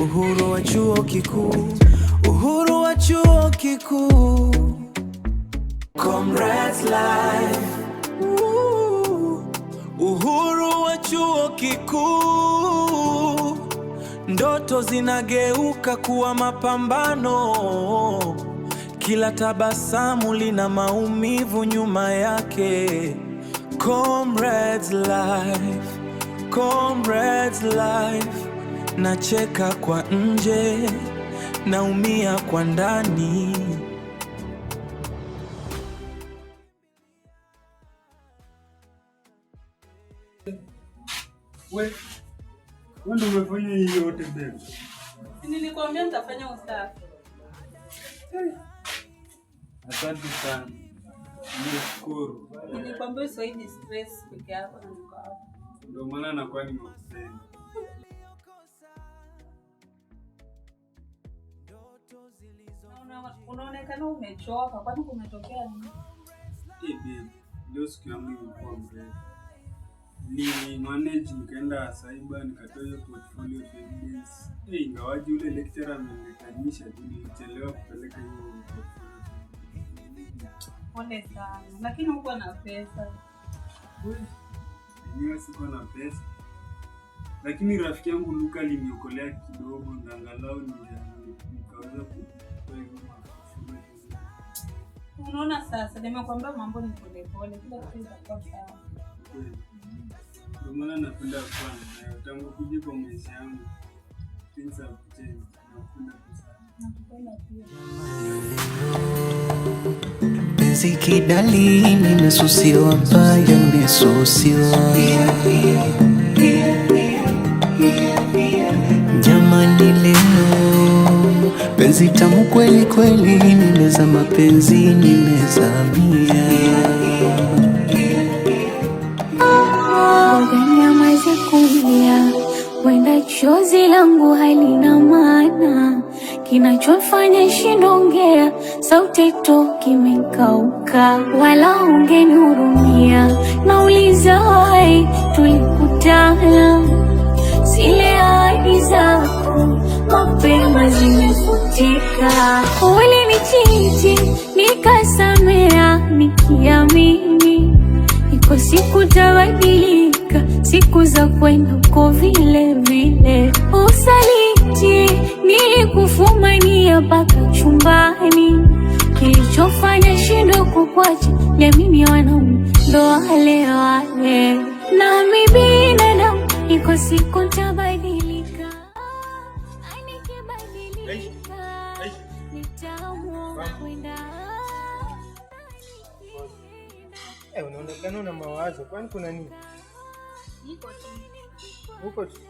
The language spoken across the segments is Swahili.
Uhuru wa chuo kikuu, uhuru wa chuo kikuu. Comrades life. Uhuru wa chuo kikuu. Ndoto zinageuka kuwa mapambano. Kila tabasamu lina maumivu nyuma yake. Comrades life, comrades life. Nacheka kwa nje, naumia kwa ndani. Wewe ndio umefanya hiyo yote bebe. Nilikwambia nitafanya usafi. Asante sana. Nashukuru. Nilikwambia usiwe stress peke yako na niko hapa. Ndio maana nakuwa nimekupenda. Unaonekana umechoka, kwani kumetokea nini? Babe, leo siku yangu ilikuwa mrefu. Ni manage nikaenda cyber nikatoa hiyo portfolio evidence. Ingawaje yule lecturer amenikanisha nilichelewa kupeleka hiyo portfolio. Pole sana. Lakini uko na pesa. Mimi siko na pesa. Lakini rafiki yangu Luka aliniokolea kidogo na angalau nikaweza kutoa hiyo mafuta. Unaona sasa, nimekwambia mambo ni pole pole, kila kitu kitakuwa sawa. Ndio maana napenda kuwa nayo tangu kuja kwa maisha yangu. Things have changed. Napenda sana. Nakupenda pia. Penzi kidali nimesusiwa mbaya, nimesusiwa. Jamani leo penzi tamu kweli kweli, nimezama penzi, nimezamia. Nyamaza kulia, wenda chozi langu halina maana. Kinachofanya shindongea, sauti toki imekauka. Wala ungenihurumia, nauliza hai tulikutana. Zile ahadi zako mapema zimefutika. Ulinichiti nikasamea nikiamini iko siku tabadilika, siku za kwenda uko vile vile. Usaliti nilikufumania mpaka chumbani. Kilichofanya shindo kukwacha, niamini wanaume ndo wale wale. Nami binadamu iko siku tabadilika. Nikibadilika nitaamua kwenda. Unaonekana una mawazo, kwani kuna nini? Niko tu. Uko tu.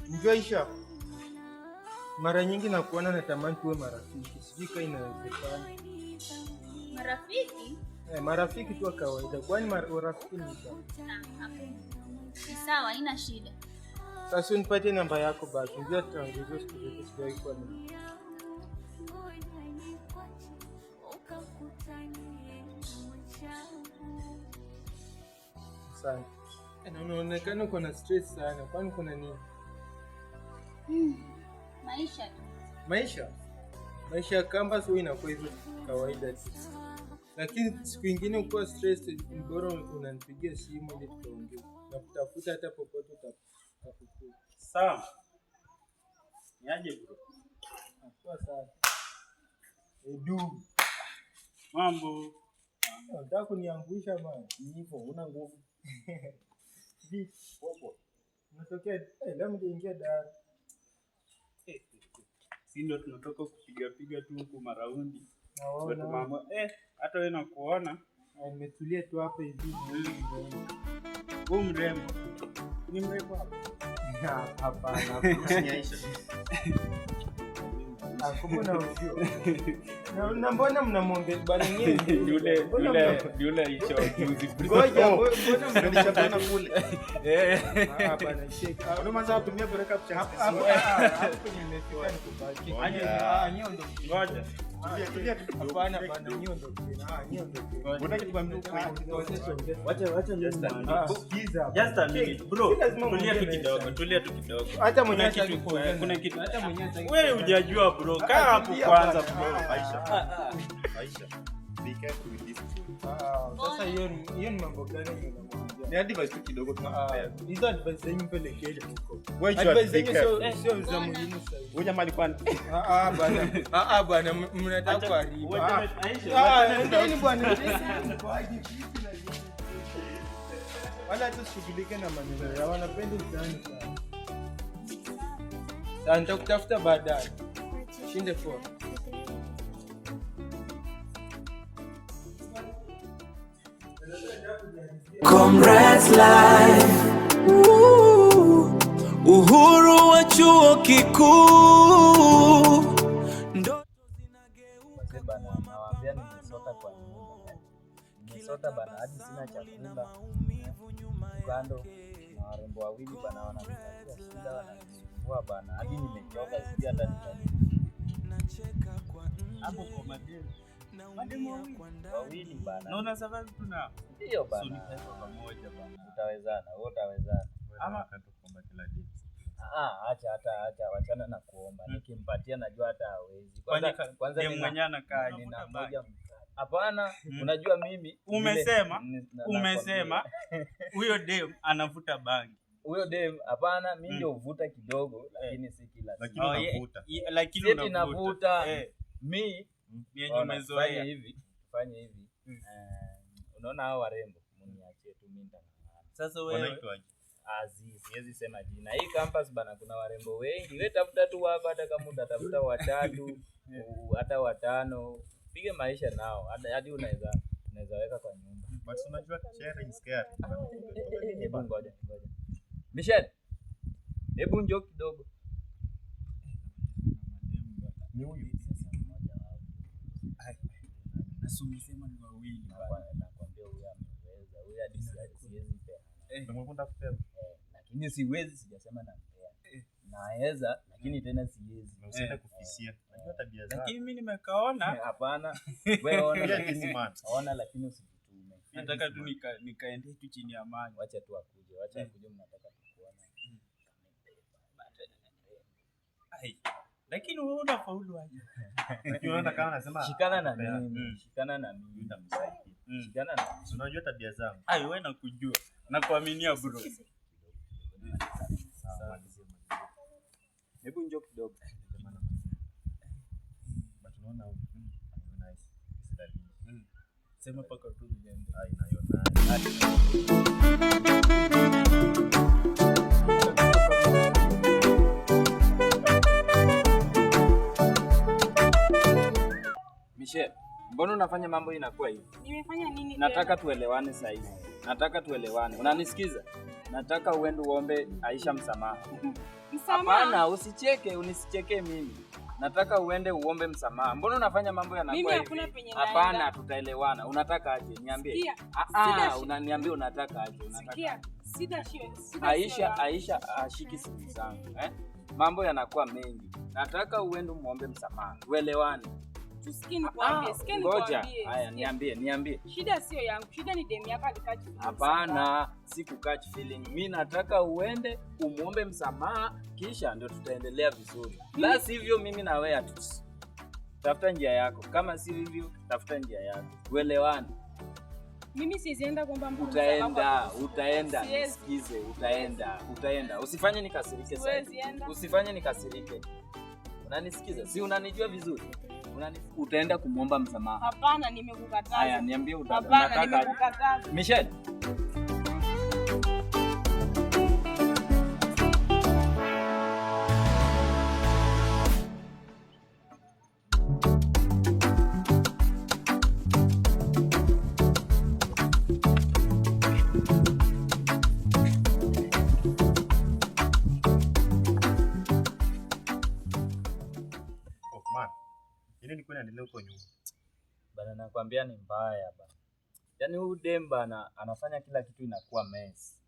Njoisha. Mara nyingi nakuona natamani tuwe marafiki. Sijui kama inawezekana. Marafiki? Marafiki tu kawaida. Kwani marafiki ni sawa? Ni sawa, haina shida. Sasa unipatie namba yako basi. Ndio tutaongea siku zote sijawahi kwa nini. Sana. Unaonekana uko na stress sana. Kwani kuna nini? Maisha tu. Maisha ya campus huwa inakuwa hivyo kawaida tu. Lakini siku nyingine ukiwa stressed, bora unanipigia simu ili tuongee. Na kutafuta hata popote utakukuta. Sawa. Niaje bro? Sawa sawa. Edu. Mambo. Unataka kuniangusha bwana? Hivyo una nguvu. Vipi? Popo. Unatokea leo mjeingia Dar. Si ndio tunatoka kupiga tu huko maraundi. Naona mama hata wewe nakuona. Nimetulia tu hapa hivi. Wewe mrembo. Ni mrembo hapa? Hapana. Mbona usio? Na mbona mnamwongea bana nyinyi? Yule hicho juzi. Ngoja, mbona mnanishapana kule? Hapana, shake. Unaanza kutumia break up chance. Hapo nimefika nikubaki. Ngoja. Tulia tu. Hapana bana, niondoke. Niondoke. Unataka tukwambie Wacha just a minute bro. Tulia tu kidogo. Hata mwenyewe kuna kitu. hata mwenyewe Wewe hujajua bro. Kaa hapo kwanza bro. Aisha. Be careful with this. Sasa hiyo ni mambo gani unamwambia? Ni advice tu kidogo tunapea. Hizo advice zenyu mpelekele huko. Advice zenyu sio za muhimu sana. Wewe jamaa alikuwa bwana mnataka kuharibu. Ndio bwana. Wala tushughulike na maneno yao, wanapenda utani sana. Sasa nitakutafuta baadaye. Shinde kwa. Comrades Life. Uhuru wa chuo kikuu. Bana nawaambia nimesota kwa nyumba. Nimesota bana hadi sina chakula. Kando na warembo wawili bana wananipatia shida wananisumbua bana. Hadi nimechoka sija hata Hapo kwa mademu wawili bana. Na una survive tuna. Ndio bana. So ni pesa pamoja bana. Utawezana, wewe utawezana. Ama kuomba kila dips. Acha wachana na kuomba. Nikimpatia najua hata hawezi. Kwanza ni mwenyewe anakaa nina moja. Hapana, unajua mimi umesema huyo dem anavuta bangi. Huyo dem hapana, mimi ndio uvuta kidogo lakini si kila siku. Lakini unavuta. Mimi yenyewe umezoea hivi. Fanya hivi. Unaona hao warembo, mniachie tu mimi ndangana. Sasa wewe wanaitwaje? Siwezi sema jina. Hii campus bana kuna warembo wengi. Wewe tafuta tu hapa hata kama utatafuta watatu, hata watano. Pige maisha nao. Hadi unaweza weka kwa nyumba. But unajua sharing is caring. Hebu ngoja. Michelle. Hebu njoo kidogo. Ni huyu Sasa mmoja wao. nasumesema ni wawili bana. Nakwambia huyu ameweza. Huyu hadi siwezi pea. Unamwenda kupea. Lakini siwezi, sijasema nampea. Naweza lakini tena siwezi. Usiende kufisia. Unajua tabia zako. Lakini mimi nimekaona. Hapana. Wewe ona lakini lakini usijitume. Nataka tu nikaende tu chini ya maji. Wacha tu akuje. Mnataka kuona. Lakini wewe unafaulu aje? Lakini unaona kama anasema shikana na mimi. Shikana na mimi. Nitamsaidia. Shikana na. Unajua tabia zangu. Wewe nakujua. Nakuaminia bro. Sawa. Hebu njoo kidogo. But unaona huyu nice. Sema paka tu niende. Michelle, mbona unafanya mambo inakuwa hivi? Nimefanya nini? Nataka tuelewane sasa hivi. Unanisikiza? Nataka uende uombe Aisha msamaha. Hapana, unisicheke mimi. Nataka uende uombe msamaha. Mbona unafanya mambo yanakuwa hivi? Hapana, tutaelewana. Unataka aje? Niambie. Unaniambia unataka aje? Aisha ashiki simu zangu, Mambo yanakuwa mengi. Nataka uende muombe msamaha. Uelewane. Ngoja. Haya, niambie. Shida sio yangu. Shida ni demu yako alikatch feeling. Hapana, sikukatch feeling. Mimi nataka uende umuombe msamaha kisha ndio tutaendelea vizuri. La sivyo mimi na wewe tafuta njia yako. Kama si hivyo, tafuta njia yako. Uelewane. Mimi sizienda kwamba mtu utaenda. Nisikize, utaenda. Usifanye nikasirike sasa. Usifanye nikasirike. Unanisikiza? Si unanijua vizuri? Utaenda kumwomba msamaha. Hapana, nimekukataza. Haya, niambie Hapana, nimekukataza. Michelle. Nini kwani anaendelea huko nyuma? Bana nakwambia ni mbaya bana. Yaani huyu dem bana anafanya kila kitu inakuwa mess.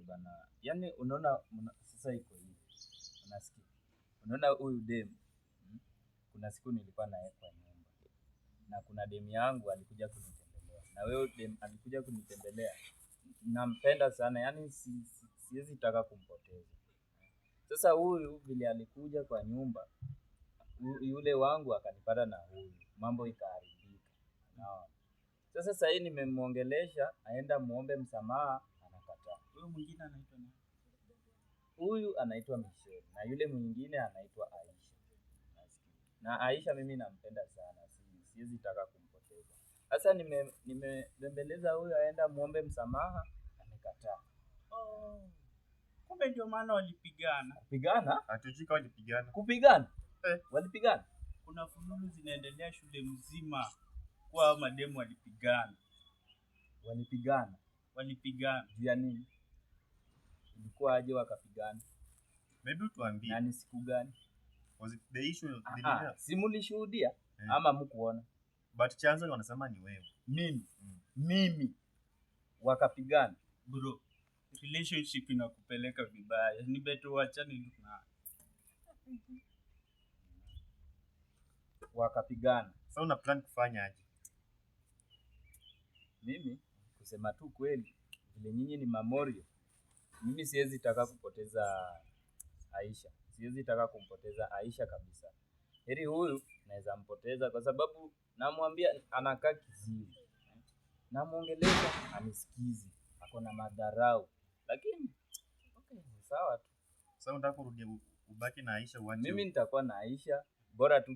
Bana. Yaani unaona sasa iko hivi. Unasikia? Unaona huyu dem kuna siku nilikuwa naye kwa nyumba na kuna demu yangu alikuja kunitembelea, na wewe demu alikuja kunitembelea, nampenda sana, yani siwezi taka kumpoteza. Sasa huyu vile alikuja kwa nyumba, yule wangu akanipata na huyu, mambo ikaharibika. Naona sasa sasa hivi nimemuongelesha aenda muombe msamaha, anakataa. Huyo mwingine anaitwa nani? Huyu anaitwa Michelle na yule mwingine anaitwa Aisha. Na Aisha mimi nampenda sana, siwezi taka kumpoteza. Sasa nimebembeleza huyu aenda muombe msamaha, amekataa. Kumbe ndio maana walipigana. Kupigana? Hatujika walipigana. Kupigana? Walipigana? Kuna fununu zinaendelea shule mzima kwa mademu walipigana. Walipigana. Juu ya nini? Ilikuwa aje wakapigana? Maybe tuambie. Na ni siku gani? Was it the issue of si mlishuhudia ama mkuona? But chanzo wanasema ni wewe. Mimi wakapigana. Bro, relationship inakupeleka vibaya. Ni better uachane na. Wakapigana. Sasa una plan kufanya aje? Mimi kusema tu kweli, vile nyinyi ni Mamorio, mimi siwezi taka kupoteza Aisha. Siwezi taka kumpoteza Aisha kabisa. Heri huyu naweza mpoteza kwa sababu namwambia anakaa kiziwi. Namuongelesha anisikizi, ako na madharau. Lakini okay, sawa tu. Sasa unataka kurudi ubaki na Aisha uache? Mimi nitakuwa na Aisha, bora tu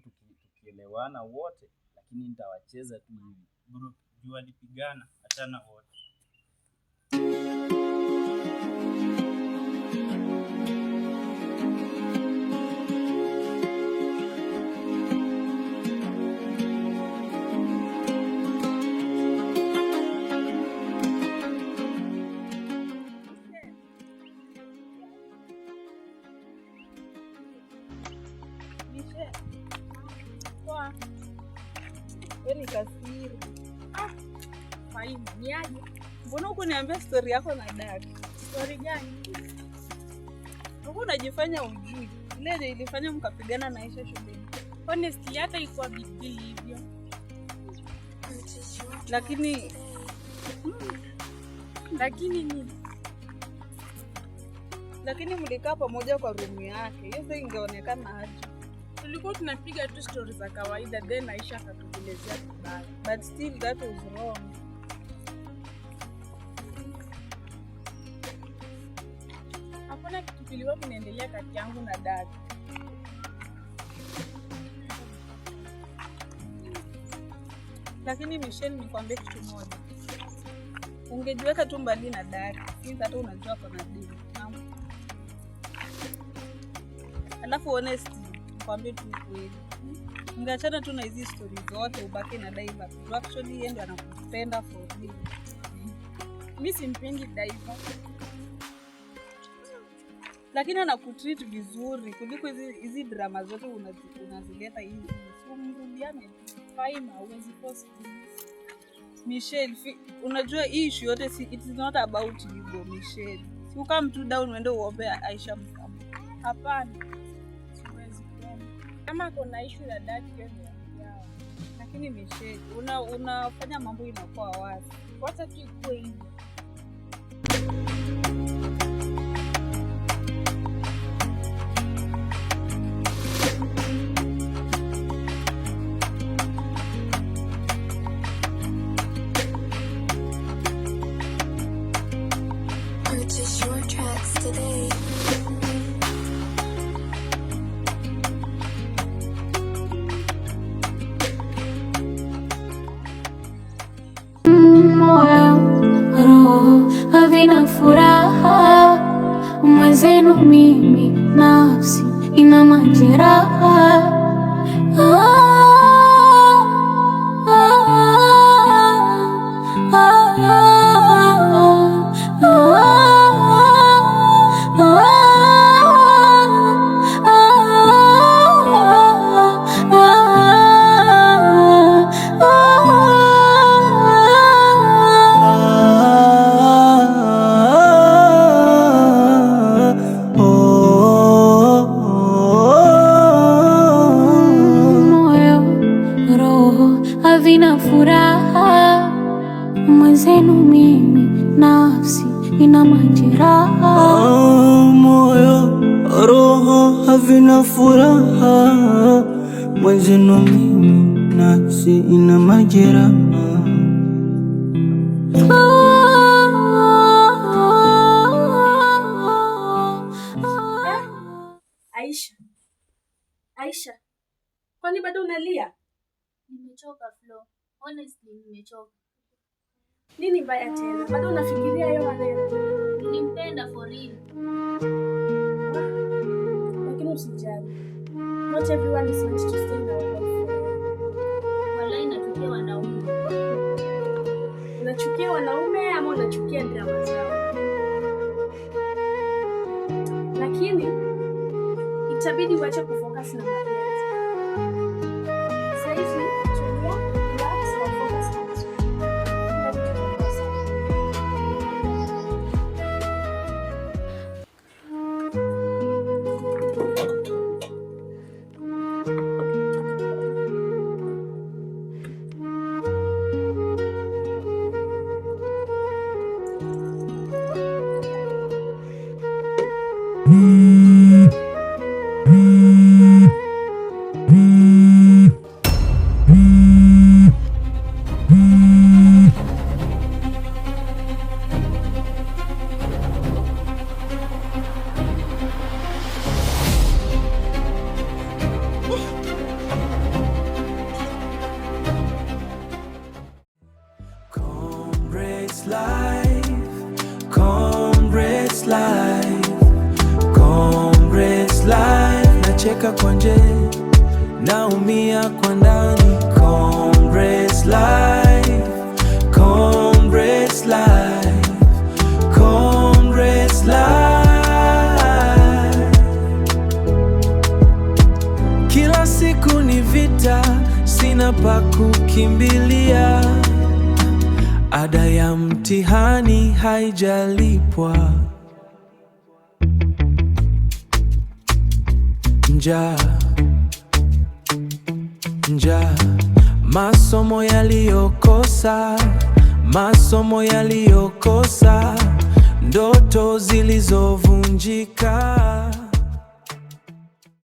tukielewana wote, lakini nitawacheza tu hivi. Bro, juu walipigana, achana wote. Ni kasiri. Faimu, ni aje? Mbona huko niambia story yako na dada? Story gani? Huko unajifanya ujui. Ile ilifanya mkapigana na Aisha shuleni. Honestly hata ikuwa big deal hivyo. Lakini Lakini mlikaa pamoja kwa room yake. Hiyo ingeonekana aje? Tulikuwa tunapiga tu story za kawaida, then Aisha akatuelezea vibaya. But still that was wrong. Hakuna kitu kilikuwa kinaendelea kati yangu na dada. Lakini Michelle, nikwambie kitu moja. Ungejiweka tu mbali na dada. Since hata unajua kuna dini. Alafu honestly kwambie tu kweli. Ungeachana tu na hizi stories zote ubaki na Daiva. Actually yeye ndo anakupenda for real. Mimi simpendi Daiva. Lakini anakutreat vizuri kuliko hizi drama zote unazileta hizi. Sio mrudiane. Faima huwezi post. Michelle, unajua hii issue yote it is not about you Michelle. Si ukam tu down uende uombe Aisha msamaha. Hapana. Kama kuna issue na dad yao. Lakini Michelle, unafanya mambo inakuwa wazi. Wacha tu ikuwe hivyo. Purchase your tracks today. Havina furaha, mwenzenu mimi nafsi ina majeraha. majeraha. Moyo, roho havina furaha, mwenzenu mimi nafsi ina majeraha. Aisha, kwani bado unalia? Nimechoka Flo. Honestly, nimechoka. Nini mbaya tena? Bado unafikiria hayo maneno? Nilimpenda for real. Lakini usijali. Not everyone is meant to stay in our life. Walai nachukia wanaume. Unachukia wanaume ama unachukia drama zao? Lakini itabidi uache kufocus na mapenzi. Sasa hivi tulia, relax na focus na masomo. Comrades life, nacheka kwa nje, naumia kwa ndani. Comrades life, Comrades life, Comrades life. Kila siku ni vita, sina pa kukimbilia. Ada ya mtihani haijalipwa. Njaa, masomo yaliyokosa, ndoto zilizovunjika.